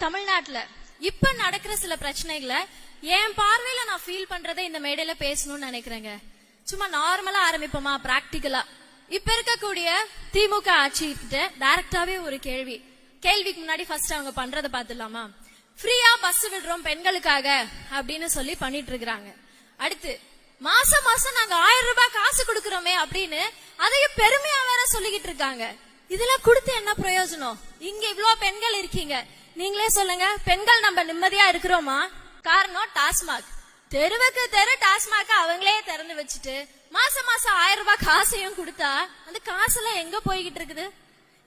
தமிழ்நாட்டுல இப்ப நடக்கிற சில பிரச்சனைகளை என் பார்வையில நான் ஃபீல் பண்றதை இந்த மேடையில பேசணும்னு நினைக்கிறேங்க. சும்மா நார்மலா ஆரம்பிப்போமா, பிராக்டிக்கலா. இப்ப இருக்கக்கூடிய திமுக ஆட்சி கிட்ட டைரக்டாவே ஒரு கேள்விக்கு முன்னாடி ஃபர்ஸ்ட் அவங்க பண்றதை பாத்துலாமா? ஃப்ரீயா பஸ் விடுறோம் பெண்களுக்காக அப்படின்னு சொல்லி பண்ணிட்டு இருக்காங்க. அடுத்து மாசம் மாசம் நாங்க 1000 ரூபாய் காசு கொடுக்கறோமே அப்படின்னு அதையும் பெருமையா வேற சொல்லிக்கிட்டு இருக்காங்க. இதெல்லாம் கொடுத்து என்ன பிரயோஜனம்? இங்க இவ்வளவு பெண்கள் இருக்கீங்க, நீங்களே சொல்லுங்க, பெண்கள் நம்ம நிம்மதியா இருக்கிறோமா? காரணம் டாஸ்மாக். தெருவுக்கு தெரு டாஸ்மாக் அவங்களே திறந்து வச்சுட்டு மாசம் மாசம் 1000 ரூபாய் காசையும் கொடுத்தா அந்த காசெல்லாம் எங்க போய்கிட்டு இருக்குது?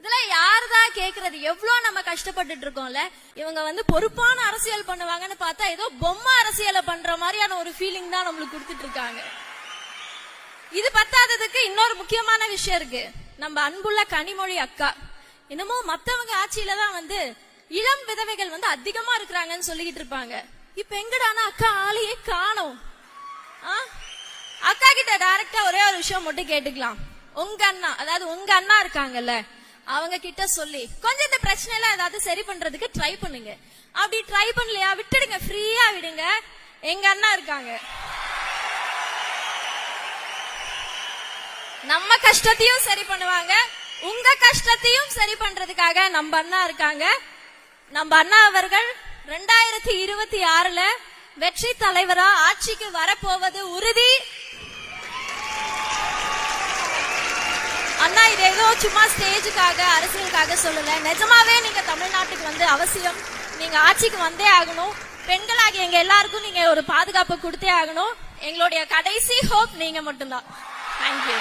இதெல்லாம் யாருதான் கேக்குறது? எவ்வளவு நம்ம கஷ்டப்பட்டுட்டு இருக்கோம்ல. இவங்க பொறுப்பான அரசியல் பண்ணுவாங்கன்னு பார்த்தா ஏதோ பொம்மை அரசியலை பண்ற மாதிரியான ஒரு ஃபீலிங் தான் நம்மளுக்கு கொடுத்துட்டு இருக்காங்க. இது பத்தாததுக்கு இன்னொரு முக்கியமான விஷயம் இருக்கு. நம்ம அன்புள்ள கனிமொழி அக்கா இன்னமும் மத்தவங்க ஆட்சியில தான் இளம் விதவைகள் அதிகமா இருக்கிறாங்கன்னு சொல்லிக்கிட்டு இருப்பாங்க. இப்ப எங்கடானா அக்கா ஆளையே காணோம். அக்கா கிட்ட டைரக்டா ஒரே ஒரு விஷயம் மட்டும் கேட்டுக்கலாம். உங்க அண்ணா, அதாவது உங்க அண்ணா இருக்காங்கல்ல, அவங்க கிட்ட சொல்லி கொஞ்சம் இந்த பிரச்சனை எல்லாம் ஏதாவது சரி பண்றதுக்கு ட்ரை பண்ணுங்க. அப்படி ட்ரை பண்ணலையா விட்டுடுங்க, ஃப்ரீயா விடுங்க. எங்க அண்ணா இருக்காங்க, நம்ம கஷ்டத்தையும் சரி பண்ணுவாங்க, உங்க கஷ்டத்தையும் சரி பண்றதுக்காக நம்ம அண்ணா இருக்காங்க. நம்ம அண்ணா அவர்கள் 2026ல வெற்றி தலைவரா ஆட்சிக்கு வரப்போவது உறுதி. அண்ணா இது ஏதோ சும்மா ஸ்டேஜுக்காக அரசியலுக்காக சொல்லல, நிஜமாவே நீங்க தமிழ்நாட்டுக்கு அவசியம். நீங்க ஆட்சிக்கு வந்தே ஆகணும். பெண்களாகி எங்க எல்லாருக்கும் நீங்க ஒரு பாதுகாப்பு கொடுத்தே ஆகணும். எங்களுடைய கடைசி ஹோப் நீங்க மட்டும்தான். தேங்க்யூ.